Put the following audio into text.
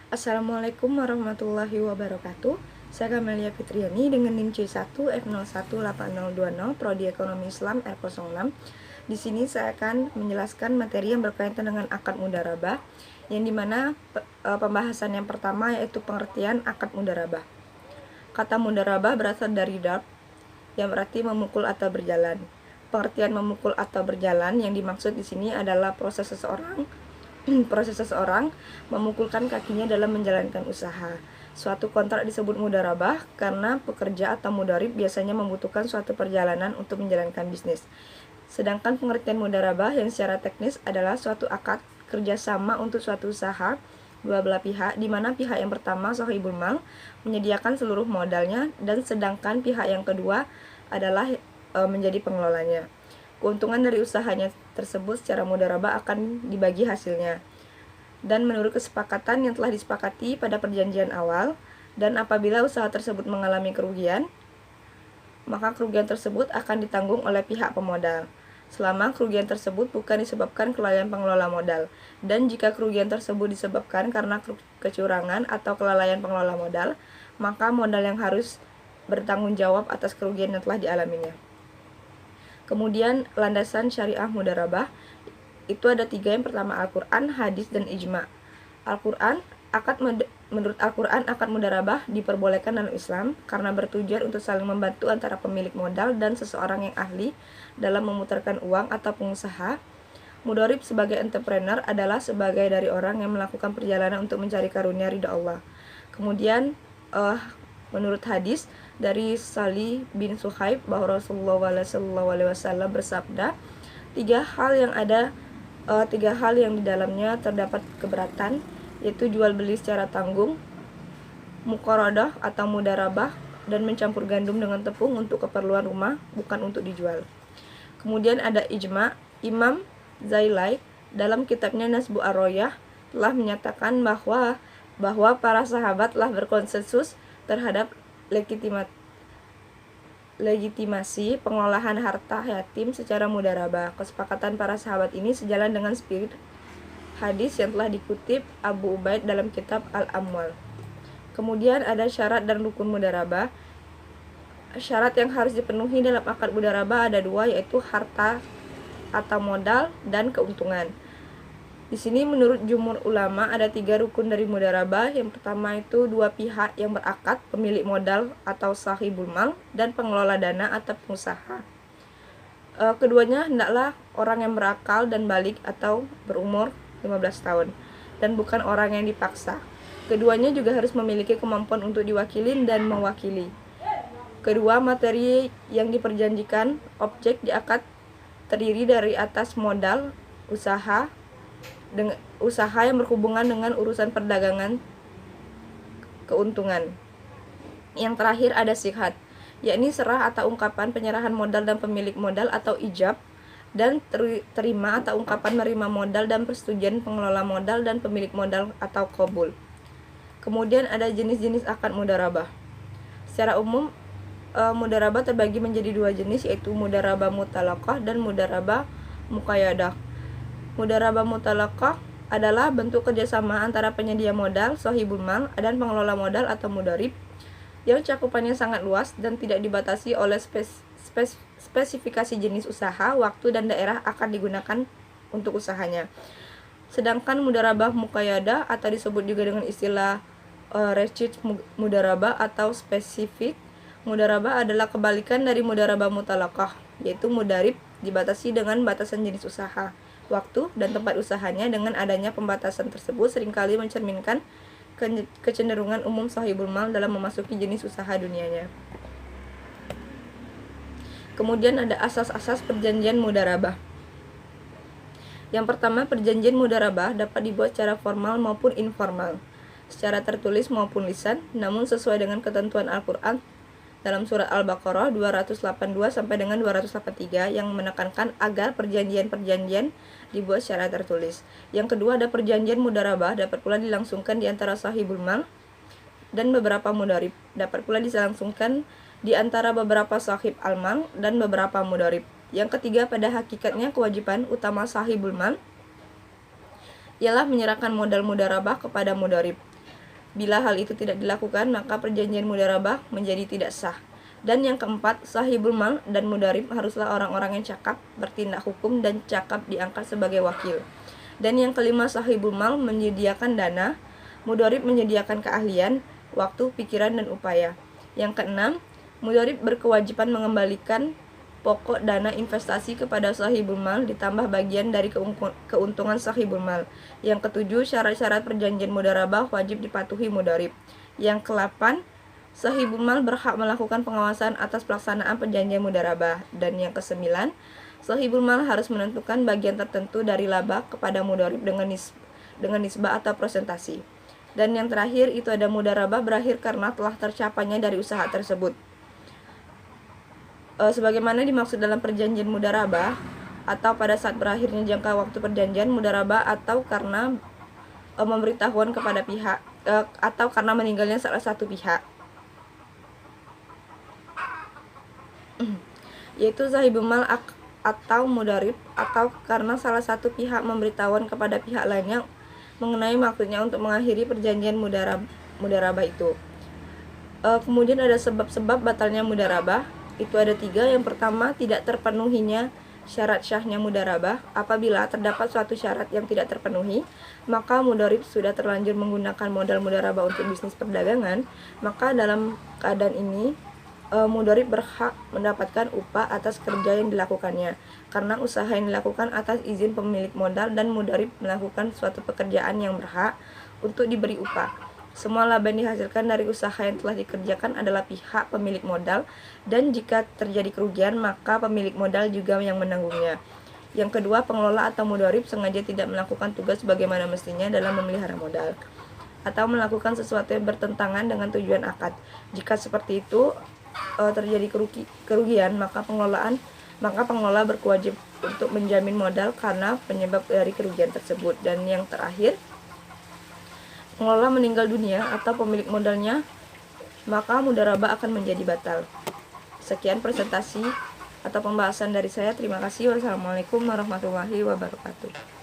Assalamualaikum warahmatullahi wabarakatuh. Saya Kamelia Fitriani dengan NIM C1F018020 Prodi Ekonomi Islam R06. Di sini saya akan menjelaskan materi yang berkaitan dengan akad mudharabah, yang dimana pembahasan yang pertama yaitu pengertian akad mudharabah. Kata mudharabah berasal dari darb, yang berarti memukul atau berjalan. Pengertian memukul atau berjalan yang dimaksud di sini adalah proses seseorang memukulkan kakinya dalam menjalankan usaha. Suatu kontrak disebut mudharabah karena pekerja atau mudharib biasanya membutuhkan suatu perjalanan untuk menjalankan bisnis. Sedangkan pengertian mudharabah yang secara teknis adalah suatu akad kerjasama untuk suatu usaha dua belah pihak, di mana pihak yang pertama sahibul mal menyediakan seluruh modalnya dan sedangkan pihak yang kedua adalah menjadi pengelolanya. Keuntungan dari usahanya tersebut secara mudharabah akan dibagi hasilnya. Dan menurut kesepakatan yang telah disepakati pada perjanjian awal, dan apabila usaha tersebut mengalami kerugian, maka kerugian tersebut akan ditanggung oleh pihak pemodal, selama kerugian tersebut bukan disebabkan kelalaian pengelola modal. Dan jika kerugian tersebut disebabkan karena kecurangan atau kelalaian pengelola modal, maka modal yang harus bertanggung jawab atas kerugian yang telah dialaminya. Kemudian landasan syariah mudharabah itu ada 3. Yang pertama Al-Quran, hadis, dan ijma. Menurut Al-Quran, akad mudharabah diperbolehkan dalam Islam karena bertujuan untuk saling membantu antara pemilik modal dan seseorang yang ahli dalam memutarkan uang atau pengusaha. Mudharib sebagai entrepreneur adalah sebagai dari orang yang melakukan perjalanan untuk mencari karunia ridha Allah. Kemudian menurut hadis dari Salih bin Suhaib bahwa Rasulullah SAW bersabda, tiga hal yang di dalamnya terdapat keberatan, yaitu jual beli secara tanggung, muqaradah atau mudharabah, dan mencampur gandum dengan tepung untuk keperluan rumah, bukan untuk dijual. Kemudian ada ijma. Imam Zailai dalam kitabnya Nasbu Ar-Royah telah menyatakan bahwa para sahabat telah berkonsensus terhadap legitimasi pengelolaan harta yatim secara mudharabah. Kesepakatan para sahabat ini sejalan dengan spirit hadis yang telah dikutip Abu Ubaid dalam kitab Al-Amwal. Kemudian ada syarat dan rukun mudharabah. Syarat yang harus dipenuhi dalam akad mudharabah ada 2, yaitu harta atau modal dan keuntungan. Di sini menurut jumhur ulama ada 3 rukun dari mudharabah. Yang pertama itu 2 pihak yang berakad, pemilik modal atau sahibul mal dan pengelola dana atau pengusaha. Keduanya hendaklah orang yang berakal dan balik atau berumur 15 tahun dan bukan orang yang dipaksa. Keduanya juga harus memiliki kemampuan untuk diwakili dan mewakili. Kedua, materi yang diperjanjikan objek di akad terdiri dari atas modal usaha yang berhubungan dengan urusan perdagangan keuntungan. Yang terakhir ada sihat, yakni serah atau ungkapan penyerahan modal dan pemilik modal atau ijab, dan terima atau ungkapan menerima modal dan persetujuan pengelola modal dan pemilik modal atau qabul. Kemudian ada jenis-jenis akad mudharabah. Secara umum mudharabah terbagi menjadi 2 jenis, yaitu mudharabah mutalaqah dan mudharabah muqayyadah. Mudharabah mutalaqah adalah bentuk kerjasama antara penyedia modal, sahibul mal, dan pengelola modal atau mudharib, yang cakupannya sangat luas dan tidak dibatasi oleh spesifikasi jenis usaha, waktu, dan daerah akan digunakan untuk usahanya. Sedangkan mudharabah muqayyadah atau disebut juga dengan istilah rigid mudharabah atau spesifik mudharabah adalah kebalikan dari mudharabah mutalaqah, yaitu mudharib dibatasi dengan batasan jenis usaha, waktu, dan tempat usahanya. Dengan adanya pembatasan tersebut seringkali mencerminkan kecenderungan umum sahibul mal dalam memasuki jenis usaha dunianya. Kemudian ada asas-asas perjanjian mudharabah. Yang pertama, perjanjian mudharabah dapat dibuat secara formal maupun informal, secara tertulis maupun lisan, namun sesuai dengan ketentuan Al-Quran dalam surat Al-Baqarah 282 sampai dengan 283 yang menekankan agar perjanjian-perjanjian dibuat secara tertulis. Yang kedua ada perjanjian mudharabah dapat pula dilangsungkan di antara sahibul mal dan beberapa mudharib. Dapat pula dilangsungkan di antara beberapa sahib al-mal dan beberapa mudharib. Yang ketiga, pada hakikatnya kewajiban utama sahibul mal ialah menyerahkan modal mudharabah kepada mudharib. Bila hal itu tidak dilakukan, maka perjanjian mudharabah menjadi tidak sah. Dan yang keempat, sahibul mal dan mudharib haruslah orang-orang yang cakap, bertindak hukum, dan cakap diangkat sebagai wakil. Dan yang kelima, sahibul mal menyediakan dana, mudharib menyediakan keahlian, waktu, pikiran, dan upaya. Yang keenam, mudharib berkewajiban mengembalikan pokok dana investasi kepada sahibul mal ditambah bagian dari keuntungan sahibul mal. Yang ketujuh, syarat-syarat perjanjian mudharabah wajib dipatuhi mudharib. Yang ke-8, sahibul mal berhak melakukan pengawasan atas pelaksanaan perjanjian mudharabah. Dan yang ke-9, sahibul mal harus menentukan bagian tertentu dari laba kepada mudharib dengan nisbah atau persentasi. Dan yang terakhir itu ada mudharabah berakhir karena telah tercapainya dari usaha tersebut. Sebagaimana dimaksud dalam perjanjian mudharabah atau pada saat berakhirnya jangka waktu perjanjian mudharabah atau karena memberitahuan kepada pihak atau karena meninggalnya salah satu pihak, yaitu sahibul mal atau mudharib, atau karena salah satu pihak memberitahuan kepada pihak lainnya mengenai maksudnya untuk mengakhiri perjanjian mudharabah itu. Kemudian ada sebab-sebab batalnya mudharabah. Itu ada 3. Yang pertama, tidak terpenuhinya syarat syahnya mudharabah. Apabila terdapat suatu syarat yang tidak terpenuhi, maka mudharib sudah terlanjur menggunakan modal mudharabah untuk bisnis perdagangan, maka dalam keadaan ini mudharib berhak mendapatkan upah atas kerja yang dilakukannya, karena usaha yang dilakukan atas izin pemilik modal dan mudharib melakukan suatu pekerjaan yang berhak untuk diberi upah. Semua laba yang dihasilkan dari usaha yang telah dikerjakan adalah pihak pemilik modal, dan jika terjadi kerugian maka pemilik modal juga yang menanggungnya. Yang kedua, pengelola atau mudharib sengaja tidak melakukan tugas sebagaimana mestinya dalam memelihara modal, atau melakukan sesuatu yang bertentangan dengan tujuan akad. Jika seperti itu terjadi kerugian, maka pengelola berkewajiban untuk menjamin modal karena penyebab dari kerugian tersebut. Dan yang terakhir, pengelola meninggal dunia atau pemilik modalnya, maka mudharabah akan menjadi batal. Sekian presentasi atau pembahasan dari saya. Terima kasih. Wassalamualaikum warahmatullahi wabarakatuh.